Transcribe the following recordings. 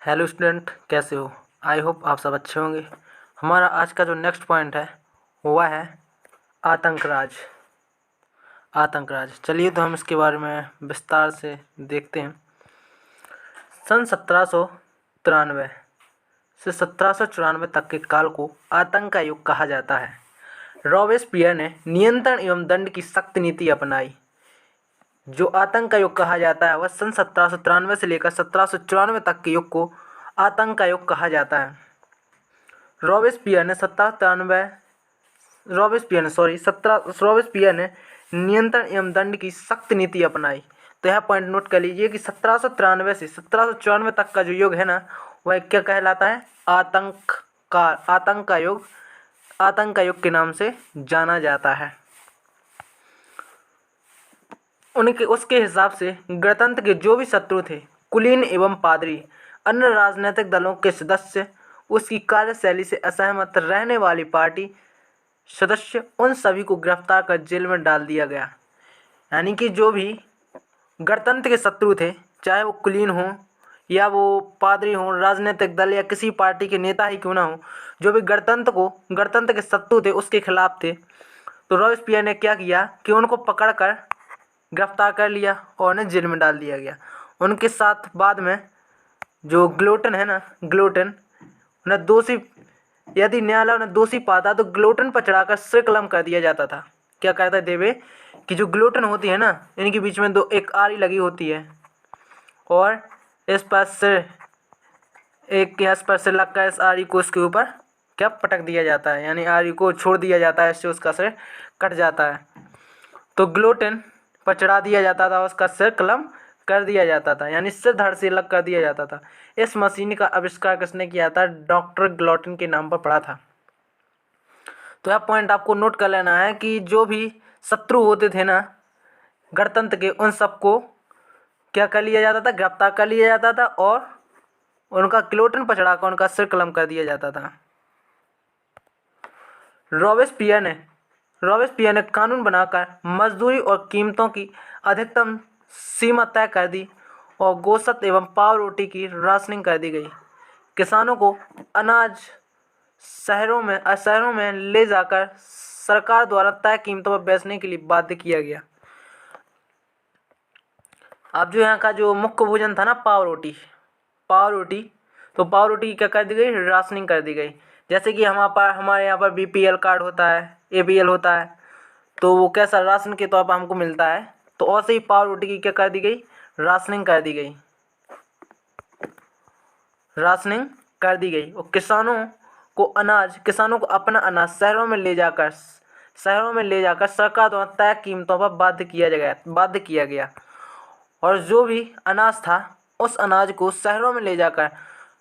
Hello student, कैसे हो? I hope आप सब अच्छे होंगे। हमारा आज का जो नेक्स्ट पॉइंट है वह है आतंकराज। आतंकराज, चलिए तो हम इसके बारे में विस्तार से देखते हैं। सन 1793 से 1794 तक के काल को आतंक का युग कहा जाता है। रॉबेस्पियर ने नियंत्रण एवं दंड की सख्त नीति अपनाई। जो आतंक का युग कहा जाता है वह सन 1793 से लेकर 1794 तक के युग को आतंक का युग कहा जाता है। रॉबेस्पियर ने रॉबेस्पियर ने नियंत्रण एवं दंड की सख्त नीति अपनाई। तो यह पॉइंट नोट कर लीजिए कि 1793 से 1794 तक का जो युग है ना, वह क्या कहलाता है? आतंक का युग के नाम से जाना जाता है। उनके उसके हिसाब से गणतंत्र के जो भी शत्रु थे, कुलीन एवं पादरी, अन्य राजनीतिक दलों के सदस्य, उसकी कार्यशैली से असहमत रहने वाली पार्टी सदस्य, उन सभी को गिरफ्तार कर जेल में डाल दिया गया। यानी कि जो भी गणतंत्र के शत्रु थे, चाहे वो कुलीन हो या वो पादरी हो, राजनीतिक दल या किसी पार्टी के नेता ही क्यों ना हो, जो भी गणतंत्र के शत्रु थे उसके खिलाफ थे, तो रॉबेस्पियर ने क्या किया कि उनको पकड़ कर गिरफ्तार कर लिया और उन्हें जेल में डाल दिया गया। उनके साथ बाद में जो ग्लोटन है ना, ग्लोटन, उन्हें दोषी, यदि न्यायालय उन्हें दोषी पाता तो ग्लोटन पर चढ़ाकर सिर कलम कर दिया जाता था। क्या कहते देवे कि जो ग्लोटन होती है ना, इनके बीच में एक आरी लगी होती है और इस पर सिर, एक इस पर सिर लगकर इस आरी को उसके ऊपर क्या पटक दिया जाता है, यानी आरी को छोड़ दिया जाता है, इससे उसका सिर कट जाता है। तो ग्लोटन पर चढ़ा दिया जाता था, उसका सिर कलम कर दिया जाता था, यानी सिर धड़ से अलग कर दिया जाता था। इस मशीन का आविष्कार किसने किया था? डॉक्टर ग्लोटन के नाम पर पड़ा था। तो यह पॉइंट आपको नोट कर लेना है कि जो भी शत्रु होते थे ना गणतंत्र के, उन सबको क्या कर लिया जाता था? गिरफ्तार कर लिया जाता था और उनका ग्लोटन पर चढ़ाकर उनका सिर कलम कर दिया जाता था। रॉबेस्पियर ने कानून बनाकर मजदूरी और कीमतों की अधिकतम सीमा तय कर दी और गोश्त एवं पाव रोटी की राशनिंग कर दी गई। किसानों को अनाज शहरों में ले जाकर सरकार द्वारा तय कीमतों पर बेचने के लिए बाध्य किया गया। अब जो यहाँ का जो मुख्य भोजन था ना, पाव रोटी, तो पाव रोटी की क्या कर दी गई? राशनिंग कर दी गई। जैसे कि हमारे यहाँ पर बीपीएल कार्ड होता है, एपीएल होता है, तो वो कैसा राशन के तौर पर हमको मिलता है, तो ऐसे ही पाव रोटी की क्या कर दी गई? राशनिंग कर दी गई। और किसानों को अपना अनाज शहरों में ले जाकर सरकार द्वारा तय कीमतों पर बाध्य किया गया। और जो भी अनाज था उस अनाज को शहरों में ले जाकर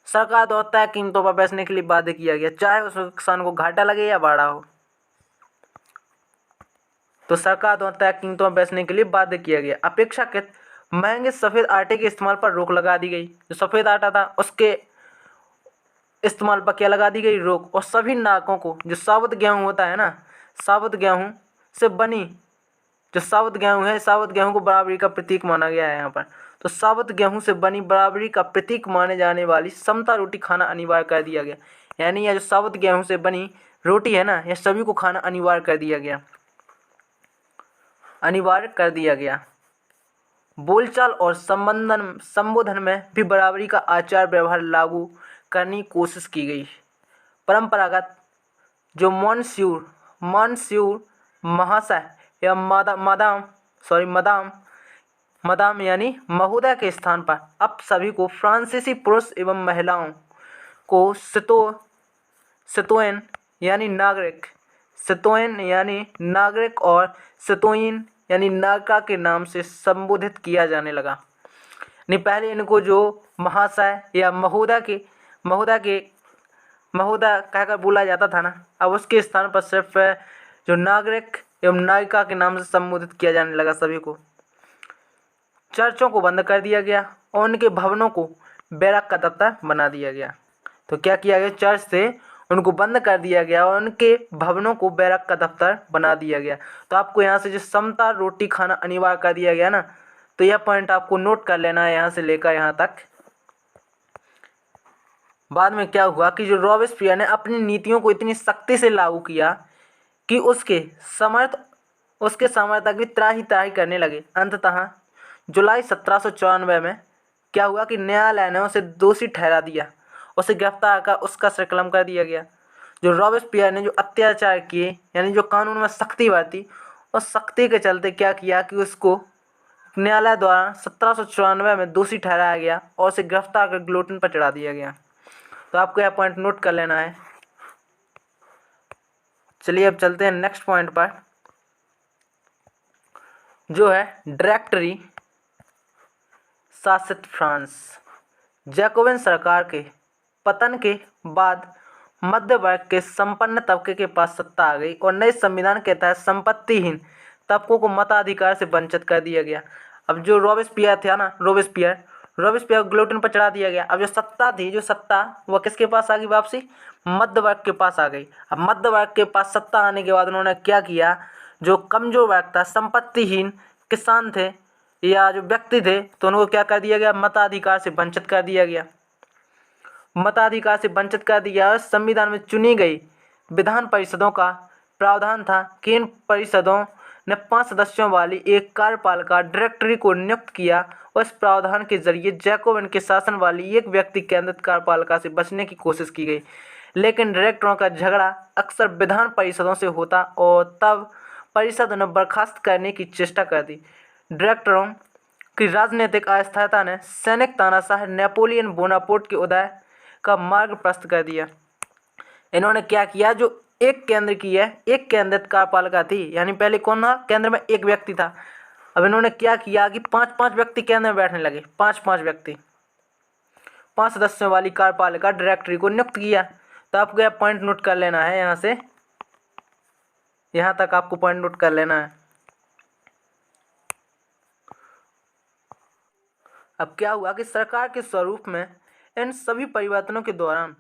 सरकार द्वारा तय कीमतों पर बेचने के लिए बाध्य किया गया, चाहे उस किसान को घाटा लगे या बाड़ा हो, तो सरकार द्वारा तय कीमतों पर बेचने के लिए बाध्य किया गया। अपेक्षाकृत महंगे सफ़ेद आटे के इस्तेमाल पर रोक लगा दी गई। जो सफ़ेद आटा था उसके इस्तेमाल पर क्या लगा दी गई? रोक। और सभी नागरिकों को जो साबुत गेहूँ होता है ना, साबुत गेहूँ से बनी, जो साबुत गेहूँ को बराबरी का प्रतीक माना गया है यहाँ पर, तो साबुत गेहूँ से बनी बराबरी का प्रतीक माने जाने वाली समता रोटी खाना अनिवार्य कर दिया गया। यानी यह जो साबुत गेहूँ से बनी रोटी है ना, यह सभी को खाना अनिवार्य कर दिया गया। बोलचाल और संबोधन में भी बराबरी का आचार व्यवहार लागू करने की कोशिश की गई। परंपरागत जो मॉन्स्यूर महाशय या मदाम यानी महोदय के स्थान पर अब सभी को फ्रांसीसी पुरुष एवं महिलाओं को सितोयन यानी नागरिक और सितोयिन यानी नागरिका के नाम से संबोधित किया जाने लगा। नहीं, पहले इनको जो महाशय या महोदय कहकर बोला जाता था ना, अब उसके स्थान पर सिर्फ जो नागरिक एवं नागरिका के नाम से संबोधित किया जाने लगा सभी को। चर्चों को बंद कर दिया गया और उनके भवनों को बैरक का दफ्तर बना दिया गया। तो क्या किया गया? चर्च से उनको बंद कर दिया गया और उनके भवनों को बैरक का दफ्तर बना दिया गया। तो आपको यहाँ से जो समता रोटी खाना अनिवार्य कर दिया गया ना, तो यह पॉइंट आपको नोट कर लेना है यहाँ से लेकर यहाँ तक। बाद में क्या हुआ कि जो रॉबेस्पियर ने अपनी नीतियों को इतनी सख्ती से लागू किया कि उसके समर्थक भी त्राही त्राही करने लगे। अंततः जुलाई 1794 में क्या हुआ कि न्यायालय ने उसे दोषी ठहरा दिया, उसे गिरफ्तार कर उसका संकलन कर दिया गया। जो रॉबेस्पियर ने जो अत्याचार किए, यानी जो कानून में सख्ती बरती, उस सख्ती के चलते क्या किया कि उसको न्यायालय द्वारा 1794 में दोषी ठहराया गया और उसे गिरफ्तार कर गिलोटिन पर चढ़ा दिया गया। तो आपको यह पॉइंट नोट कर लेना है। चलिए अब चलते हैं नेक्स्ट पॉइंट पर, जो है डायरेक्टरी शासित फ्रांस। जैकोबिन सरकार के पतन के बाद मध्य वर्ग के संपन्न तबके के पास सत्ता आ गई और नए संविधान के तहत संपत्तिहीन तबकों को मताधिकार से वंचित कर दिया गया। अब जो रॉबेस्पियर था ना, रॉबेस्पियर को गिलोटिन पर चढ़ा दिया गया। अब जो सत्ता वह किसके पास आ गई वापसी? मध्य वर्ग के पास आ गई। अब मध्य वर्ग के पास सत्ता आने के बाद उन्होंने क्या किया, जो कमजोर वर्ग था, संपत्तिहीन किसान थे या जो व्यक्ति थे, तो उनको क्या कर दिया गया? मताधिकार से वंचित कर दिया गया। मताधिकार से वंचित कर दिया। संविधान में चुनी गई विधान परिषदों का प्रावधान था कि इन परिषदों ने 5 सदस्यों वाली एक कार्यपालिका डायरेक्टरी को नियुक्त किया और इस प्रावधान के जरिए जैकोबिन के शासन वाली एक व्यक्ति केंद्रित कार्यपालिका से बचने की कोशिश की गई। लेकिन डायरेक्टरों का झगड़ा अक्सर विधान परिषदों से होता और तब परिषद उन्हें बर्खास्त करने की चेष्टा कर दी। डायरेक्टरों की राजनीतिक अस्थिरता ने सैनिक तानाशाह नेपोलियन बोनापार्ट के उदय का मार्ग प्रशस्त कर दिया। इन्होंने क्या किया, जो एक केंद्रित कार्यपालिका थी, यानी पहले कौन था? केंद्र में एक व्यक्ति था। अब इन्होंने क्या किया कि 5-5 व्यक्ति केंद्र में बैठने लगे। 5-5 व्यक्ति, 5 सदस्यों वाली कार्यपालिका डायरेक्टरी को नियुक्त किया। तो आपको यह पॉइंट नोट कर लेना है, यहाँ से यहाँ तक आपको पॉइंट नोट कर लेना है। अब क्या हुआ कि सरकार के स्वरूप में इन सभी परिवर्तनों के दौरान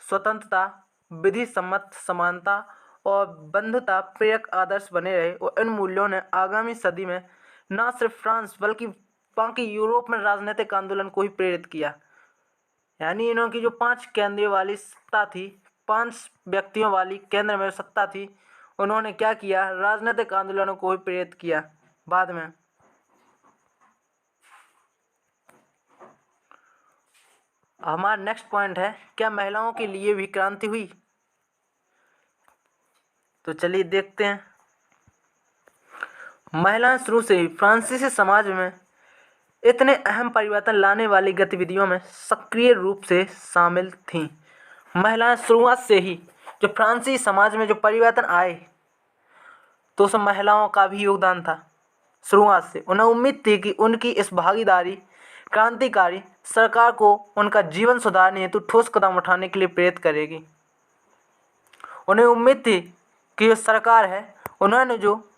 स्वतंत्रता, विधि सम्मत समानता और बंधुता प्रेरक आदर्श बने रहे और इन मूल्यों ने आगामी सदी में न सिर्फ फ्रांस बल्कि बाकी यूरोप में राजनीतिक आंदोलन को ही प्रेरित किया। यानी इन्हों की जो 5 केंद्रीय वाली सत्ता थी, 5 व्यक्तियों वाली केंद्र में सत्ता थी, उन्होंने क्या किया? राजनीतिक आंदोलनों को ही प्रेरित किया बाद में। हमारा नेक्स्ट पॉइंट है, क्या महिलाओं के लिए भी क्रांति हुई? तो चलिए देखते हैं। महिलाएं शुरू से ही फ्रांसीसी समाज में इतने अहम परिवर्तन लाने वाली गतिविधियों में सक्रिय रूप से शामिल थीं। महिलाएं शुरुआत से ही जो फ्रांसीसी समाज में जो परिवर्तन आए, तो उसमें महिलाओं का भी योगदान था। शुरुआत से उन्हें उम्मीद थी कि उनकी इस भागीदारी क्रांतिकारी सरकार को उनका जीवन सुधारने हेतु ठोस कदम उठाने के लिए प्रेरित करेगी। उन्हें उम्मीद थी कि जो सरकार है, उन्होंने जो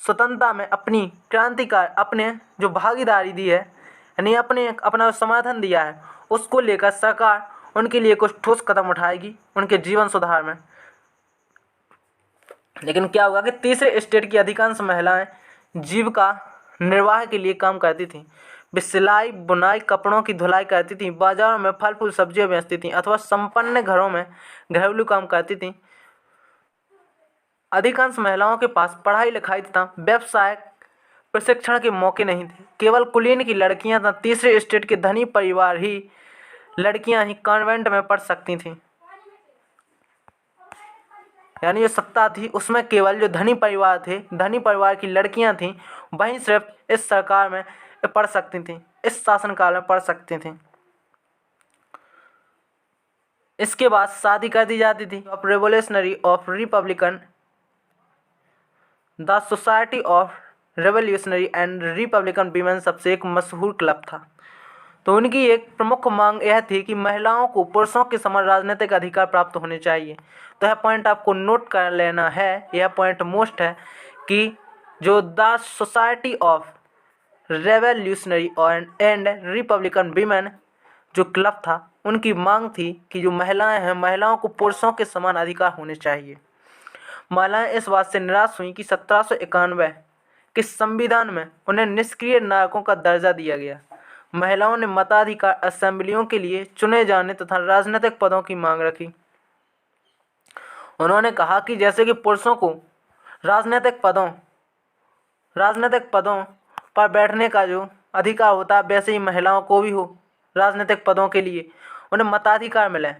स्वतंत्रता में अपने जो भागीदारी दी है, यानी अपना समर्थन दिया है, उसको लेकर सरकार उनके लिए कुछ ठोस कदम उठाएगी उनके जीवन सुधार में। लेकिन क्या हुआ कि तीसरे स्टेट की अधिकांश महिलाएं जीविका निर्वाह के लिए काम करती थीं। वे सिलाई, बुनाई, कपड़ों की धुलाई करती थीं, बाजारों में फल फूल सब्जियां बेचती थीं अथवा संपन्न घरों में घरेलू काम करती थीं। अधिकांश महिलाओं के पास पढ़ाई लिखाई तथा व्यवसाय प्रशिक्षण के मौके नहीं थे। केवल कुलीन की लड़कियां तथा तीसरे स्टेट के धनी परिवार ही लड़कियां ही कॉन्वेंट में पढ़ सकती थीं। यानी जो सत्ता थी उसमें केवल जो धनी परिवार थे, धनी परिवार की लड़कियां थीं, वहीं सिर्फ इस सरकार में पढ़ सकती थीं, इस शासनकाल में पढ़ सकती थीं। इसके बाद शादी कर दी जाती थी। Of revolutionary of Republican, the society of revolutionary and Republican women सबसे एक मशहूर क्लब था। तो उनकी एक प्रमुख मांग यह थी कि महिलाओं को पुरुषों के समान राजनीतिक अधिकार प्राप्त होने चाहिए। तो यह पॉइंट आपको नोट कर लेना है, यह पॉइंट मोस्ट है कि जो the society of revolutionary and Republican women जो क्लब था, उनकी मांग थी कि जो महिलाएं हैं, महिलाओं को पुरुषों के समान अधिकार होने चाहिए। महिलाएं इस बात से निराश हुई कि 1791 के संविधान में उन्हें निष्क्रिय नागरिकों का दर्जा दिया गया। महिलाओं ने मताधिकार, असेंबलियों के लिए चुने जाने तथा राजनीतिक पदों की मांग रखी। उन्होंने कहा कि जैसे कि पुरुषों को राजनीतिक पदों पर बैठने का जो अधिकार होता है, वैसे ही महिलाओं को भी हो राजनीतिक पदों के लिए उन्हें मताधिकार मिले।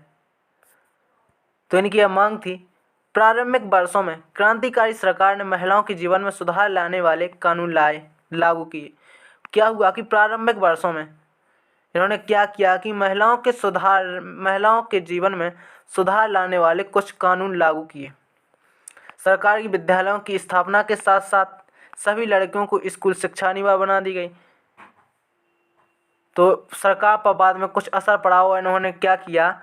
तो इनकी यह मांग थी। प्रारंभिक वर्षों में क्रांतिकारी सरकार ने महिलाओं के जीवन में सुधार लाने वाले कानून लागू किए। क्या हुआ कि प्रारंभिक वर्षों में इन्होंने क्या किया कि महिलाओं के जीवन में सुधार लाने वाले कुछ कानून लागू किए। सरकारी विद्यालयों की स्थापना के साथ साथ सभी लड़कियों को स्कूल शिक्षा अनिवार्य बना दी गई। तो सरकार पर बाद में कुछ असर पड़ा हुआ। इन्होंने क्या किया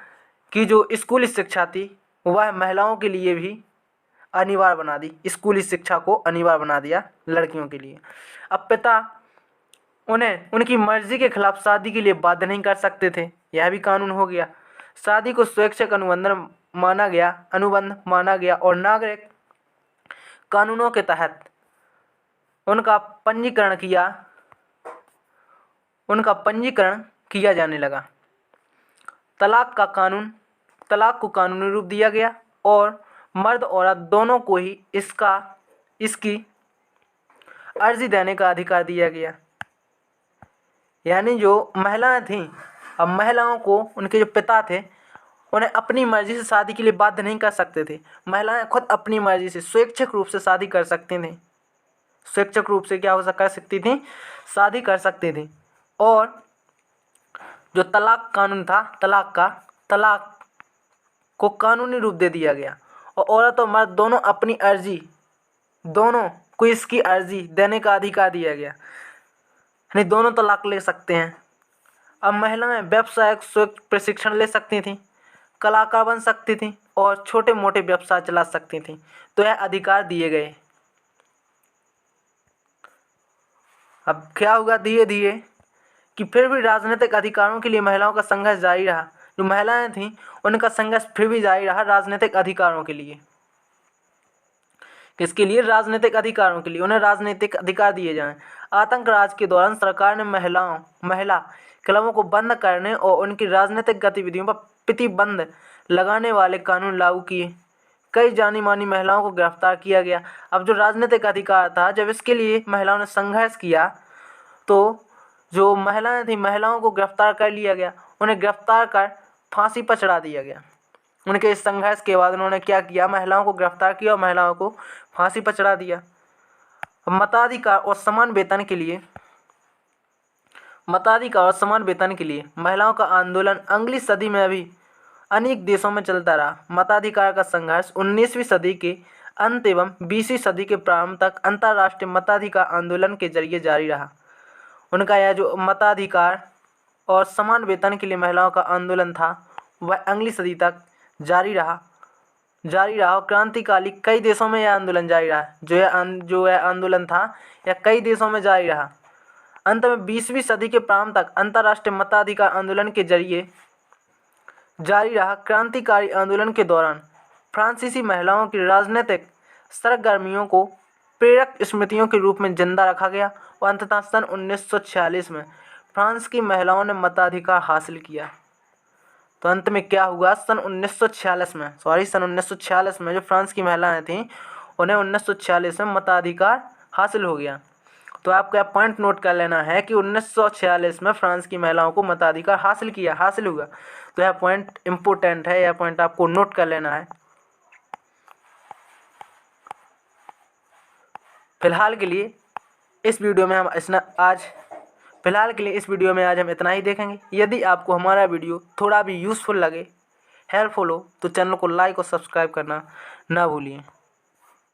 कि जो स्कूली शिक्षा थी वह महिलाओं के लिए भी अनिवार्य बना दी। स्कूली शिक्षा को अनिवार्य बना दिया लड़कियों के लिए। अब पिता उन्हें उनकी मर्जी के खिलाफ शादी के लिए बाध्य नहीं कर सकते थे, यह भी कानून हो गया। शादी को स्वैच्छिक अनुबंध माना गया और नागरिक कानूनों के तहत उनका पंजीकरण किया जाने लगा। तलाक को कानूनी रूप दिया गया और मर्द औरत दोनों को ही इसकी अर्जी देने का अधिकार दिया गया। यानी जो महिलाएं थीं, अब महिलाओं को उनके जो पिता थे उन्हें अपनी मर्जी से शादी के लिए बाध्य नहीं कर सकते थे। महिलाएं खुद अपनी मर्जी से स्वैच्छिक रूप से शादी कर सकती थीं। स्वैच्छिक रूप से कर सकती थीं, शादी कर सकती थीं। और जो तलाक कानून था, तलाक को कानूनी रूप दे दिया गया और औरत और मर्द दोनों को इसकी अर्जी देने का अधिकार दिया गया। यानी दोनों तलाक ले सकते हैं। अब महिलाएं व्यावसायिक प्रशिक्षण ले सकती थीं, कलाकार बन सकती थीं और छोटे मोटे व्यवसाय चला सकती थीं। तो यह अधिकार दिए गए। अब क्या हुआ धीरे धीरे कि फिर भी राजनीतिक अधिकारों के लिए महिलाओं का संघर्ष जारी रहा। जो महिलाएं थीं उनका संघर्ष फिर भी जारी रहा राजनीतिक अधिकारों के लिए। किसके लिए? राजनीतिक अधिकारों के लिए। उन्हें राजनीतिक अधिकार दिए जाएं। आतंक राज के दौरान सरकार ने महिला क्लबों को बंद करने और उनकी राजनीतिक गतिविधियों पर प्रतिबंध लगाने वाले कानून लागू किए। कई जानी मानी महिलाओं को गिरफ्तार किया गया। अब जो राजनीतिक अधिकार था, जब इसके लिए महिलाओं ने संघर्ष किया तो जो महिलाएं थीं, महिलाओं को गिरफ्तार कर लिया गया। उन्हें गिरफ्तार कर फांसी पर चढ़ा दिया गया। उनके इस संघर्ष के बाद उन्होंने क्या किया? महिलाओं को गिरफ्तार किया और महिलाओं को फांसी पर चढ़ा दिया। मताधिकार और समान वेतन के लिए महिलाओं का आंदोलन अगली सदी में भी अनेक देशों में चलता रहा। मताधिकार का संघर्ष 19वीं सदी के अंत एवं 20वीं सदी के प्रारंभ तक अंतर्राष्ट्रीय मताधिकार आंदोलन के जरिए जारी रहा। उनका यह जो मताधिकार और समान वेतन के लिए महिलाओं का आंदोलन था वह अगली सदी तक जारी रहा और क्रांतिकाली कई देशों में यह आंदोलन जारी रहा। जो यह आंदोलन था यह कई देशों में जारी रहा। अंत में 20वीं सदी के प्रारंभ तक अंतर्राष्ट्रीय मताधिकार आंदोलन के जरिए जारी रहा। क्रांतिकारी आंदोलन के दौरान फ्रांसीसी महिलाओं की राजनीतिक सरगर्मियों को प्रेरक स्मृतियों के रूप में जिंदा रखा गया और अंततः सन 1946 में फ्रांस की महिलाओं ने मताधिकार हासिल किया। तो अंत में क्या हुआ? सन 1946 में जो फ्रांस की महिलाएं थीं उन्हें 1946 में मताधिकार हासिल हो गया। तो आपको यह पॉइंट नोट कर लेना है कि 1946 में फ्रांस की महिलाओं को मताधिकार हासिल हुआ। तो यह पॉइंट इम्पोर्टेंट है, यह पॉइंट आपको नोट कर लेना है। फिलहाल के लिए इस वीडियो में आज हम इतना ही देखेंगे। यदि आपको हमारा वीडियो थोड़ा भी यूज़फुल लगे, हेल्पफुल हो, तो चैनल को लाइक और सब्सक्राइब करना ना भूलिए।